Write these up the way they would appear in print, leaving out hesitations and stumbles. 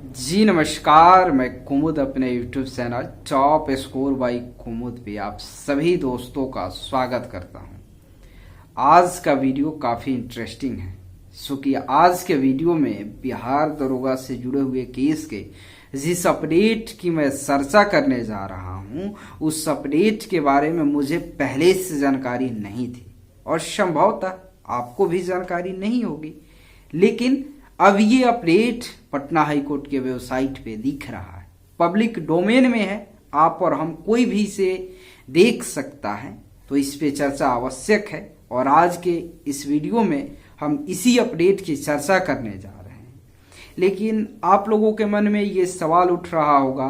जी नमस्कार। मैं कुमुद अपने YouTube channel top score by Kumud पे आप सभी दोस्तों का स्वागत करता हूं। आज का वीडियो काफ़ी इंटरेस्टिंग है क्योंकि आज के वीडियो में बिहार दरोगा से जुड़े हुए केस के जिस अपडेट की मैं चर्चा करने जा रहा हूं उस अपडेट के बारे में मुझे पहले से जानकारी नहीं थी और संभवतः आपको भी जानकारी नहीं होगी, लेकिन अब ये अपडेट पटना हाईकोर्ट के वेबसाइट पे दिख रहा है, पब्लिक डोमेन में है, आप और हम कोई भी इसे देख सकता है। तो इस पे चर्चा आवश्यक है और आज के इस वीडियो में हम इसी अपडेट की चर्चा करने जा रहे हैं। लेकिन आप लोगों के मन में ये सवाल उठ रहा होगा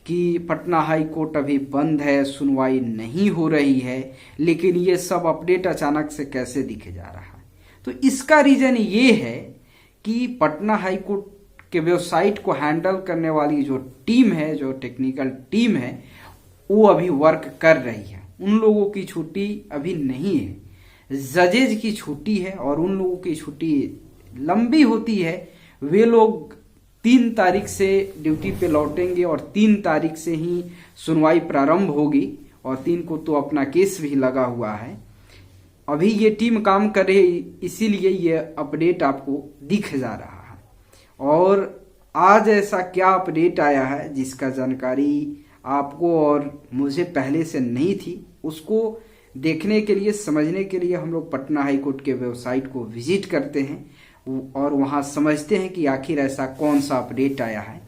कि पटना हाई कोर्ट अभी बंद है, सुनवाई नहीं हो रही है, लेकिन ये सब अपडेट अचानक से कैसे दिखे जा रहा है। तो इसका रीजन ये है कि पटना हाई कोर्ट के वेबसाइट को हैंडल करने वाली जो टीम है, जो टेक्निकल टीम है, वो अभी वर्क कर रही है। उन लोगों की छुट्टी अभी नहीं है, जजेज की छुट्टी है और उन लोगों की छुट्टी लंबी होती है। वे लोग 3 तारीख से ड्यूटी पे लौटेंगे और 3 तारीख से ही सुनवाई प्रारंभ होगी और 3 को तो अपना केस भी लगा हुआ है। अभी ये टीम काम कर रही, इसीलिए ये अपडेट आपको दिख जा रहा है। और आज ऐसा क्या अपडेट आया है जिसका जानकारी आपको और मुझे पहले से नहीं थी, उसको देखने के लिए, समझने के लिए हम लोग पटना हाई कोर्ट के वेबसाइट को विजिट करते हैं और वहाँ समझते हैं कि आखिर ऐसा कौन सा अपडेट आया है।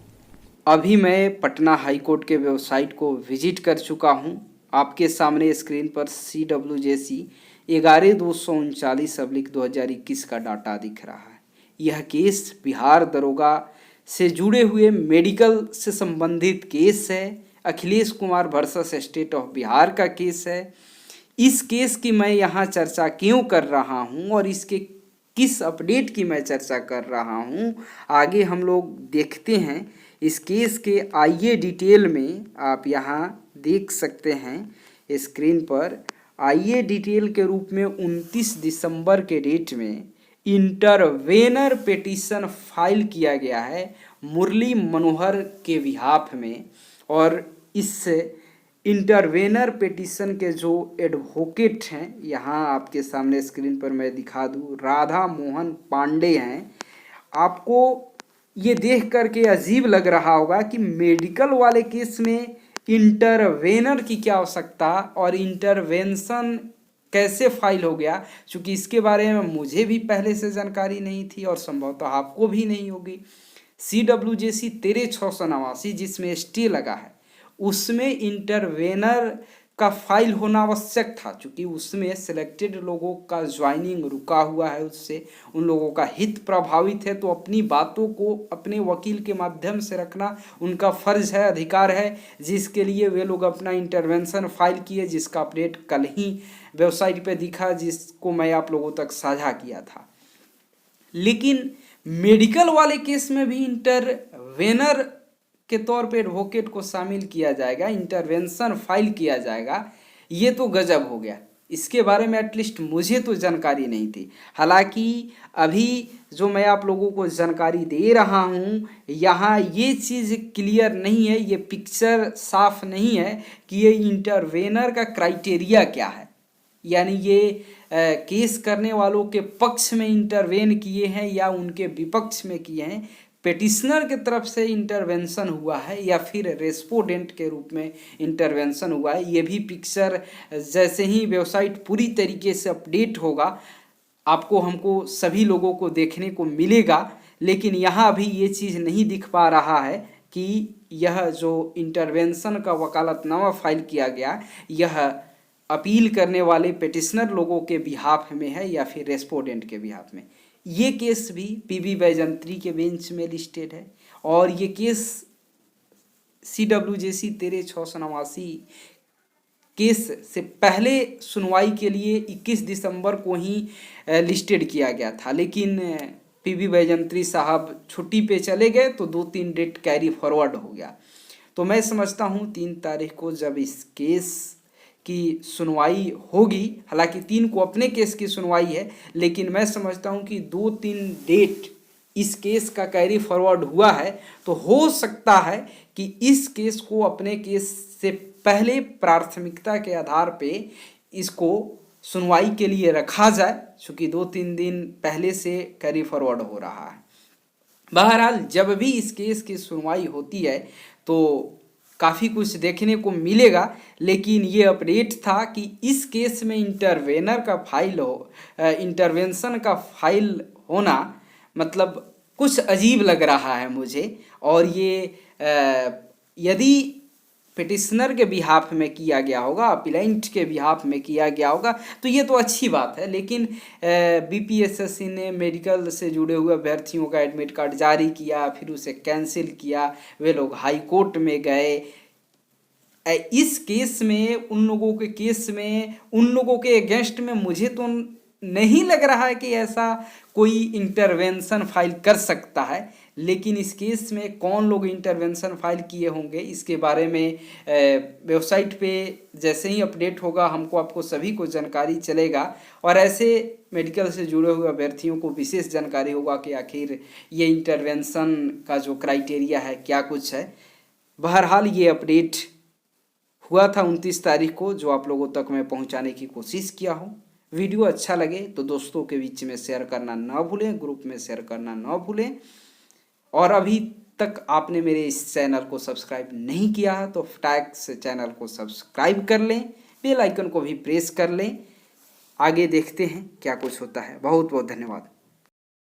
अभी मैं पटना हाई कोर्ट के वेबसाइट को विजिट कर चुका हूँ। आपके सामने स्क्रीन पर CWJC 11/239/2021 का डाटा दिख रहा है। यह केस बिहार दरोगा से जुड़े हुए मेडिकल से संबंधित केस है। Akhilesh Kumar versus state of Bihar का केस है। इस केस की मैं यहाँ चर्चा क्यों कर रहा हूँ और इसके किस अपडेट की मैं चर्चा कर रहा हूँ, आगे हम लोग देखते हैं। इस केस के आइए डिटेल में आप यहाँ देख सकते हैं स्क्रीन पर। आइए डिटेल के रूप में 29 दिसंबर के डेट में इंटरवेनर पिटीशन फाइल किया गया है मुरली मनोहर के बिहाफ में। और इस इंटरवेनर पिटीशन के जो एडवोकेट हैं, यहाँ आपके सामने स्क्रीन पर मैं दिखा दूँ, राधा मोहन पांडे हैं। आपको ये देख करके अजीब लग रहा होगा कि मेडिकल वाले केस में इंटरवेनर की क्या आवश्यकता और इंटरवेंशन कैसे फाइल हो गया, क्योंकि इसके बारे में मुझे भी पहले से जानकारी नहीं थी और संभवतः आपको भी नहीं होगी। CWJC 13/689 जिसमें स्टे लगा है, उसमें इंटरवेनर का फाइल होना आवश्यक था, क्योंकि उसमें सिलेक्टेड लोगों का ज्वाइनिंग रुका हुआ है, उससे उन लोगों का हित प्रभावित है। तो अपनी बातों को अपने वकील के माध्यम से रखना उनका फर्ज है, अधिकार है, जिसके लिए वे लोग अपना इंटरवेंशन फाइल किए, जिसका अपडेट कल ही वेबसाइट पे दिखा, जिसको मैं आप लोगों तक साझा किया था। लेकिन मेडिकल वाले केस में भी इंटरवेनर के तौर पे एडवोकेट को शामिल किया जाएगा, इंटरवेंशन फाइल किया जाएगा, ये तो गजब हो गया। इसके बारे में एटलीस्ट मुझे तो जानकारी नहीं थी। हालांकि अभी जो मैं आप लोगों को जानकारी दे रहा हूँ, यहाँ ये चीज़ क्लियर नहीं है, ये पिक्चर साफ नहीं है कि ये इंटरवेनर का क्राइटेरिया क्या है। यानी ये केस करने वालों के पक्ष में इंटरवेन किए हैं या उनके विपक्ष में किए हैं, पेटिशनर के तरफ से इंटरवेंशन हुआ है या फिर रेस्पोंडेंट के रूप में इंटरवेंशन हुआ है, ये भी पिक्चर जैसे ही वेबसाइट पूरी तरीके से अपडेट होगा आपको, हमको, सभी लोगों को देखने को मिलेगा। लेकिन यहाँ भी ये चीज़ नहीं दिख पा रहा है कि यह जो इंटरवेंशन का वकालतनामा फाइल किया गया, यह अपील करने वाले पेटिशनर लोगों के बिहाफ में है या फिर रेस्पोंडेंट के बिहाफ में। ये केस भी PB बैजंत्री के बेंच में लिस्टेड है और ये केस CWJC 13/689 केस से पहले सुनवाई के लिए 21 दिसंबर को ही लिस्टेड किया गया था। लेकिन PB बैजंत्री साहब छुट्टी पे चले गए तो 2-3 डेट कैरी फॉरवर्ड हो गया। तो मैं समझता हूँ 3 तारीख को जब इस केस की सुनवाई होगी, हालांकि 3 को अपने केस की सुनवाई है, लेकिन मैं समझता हूं कि 2-3 डेट इस केस का कैरी फॉरवर्ड हुआ है तो हो सकता है कि इस केस को अपने केस से पहले प्राथमिकता के आधार पे इसको सुनवाई के लिए रखा जाए, क्योंकि 2-3 दिन पहले से कैरी फॉरवर्ड हो रहा है। बहरहाल जब भी इस केस की सुनवाई होती है तो काफ़ी कुछ देखने को मिलेगा, लेकिन ये अपडेट था कि इस केस में इंटरवेंशन का फाइल होना मतलब कुछ अजीब लग रहा है मुझे। और ये यदि पिटिशनर के बिहाफ में किया गया होगा, अपीलेंट के बिहाफ में किया गया होगा तो ये तो अच्छी बात है, लेकिन बीपीएसएससी ने मेडिकल से जुड़े हुए अभ्यर्थियों का एडमिट कार्ड जारी किया, फिर उसे कैंसिल किया, वे लोग हाई कोर्ट में गए। इस केस में उन लोगों के अगेंस्ट में मुझे तो नहीं लग रहा है कि ऐसा कोई इंटरवेंशन फाइल कर सकता है, लेकिन इस केस में कौन लोग इंटरवेंशन फाइल किए होंगे इसके बारे में वेबसाइट पे जैसे ही अपडेट होगा हमको आपको सभी को जानकारी चलेगा, और ऐसे मेडिकल से जुड़े हुए अभ्यर्थियों को विशेष जानकारी होगा कि आखिर ये इंटरवेंशन का जो क्राइटेरिया है क्या कुछ है। बहरहाल ये अपडेट हुआ था 29 तारीख को, जो आप लोगों तक मैं पहुंचाने की कोशिश किया हूं। वीडियो अच्छा लगे तो दोस्तों के बीच में शेयर करना ना भूलें, ग्रुप में शेयर करना ना भूलें, और अभी तक आपने मेरे इस चैनल को सब्सक्राइब नहीं किया है तो फटाक से चैनल को सब्सक्राइब कर लें, बेल आइकन को भी प्रेस कर लें। आगे देखते हैं क्या कुछ होता है। बहुत बहुत धन्यवाद।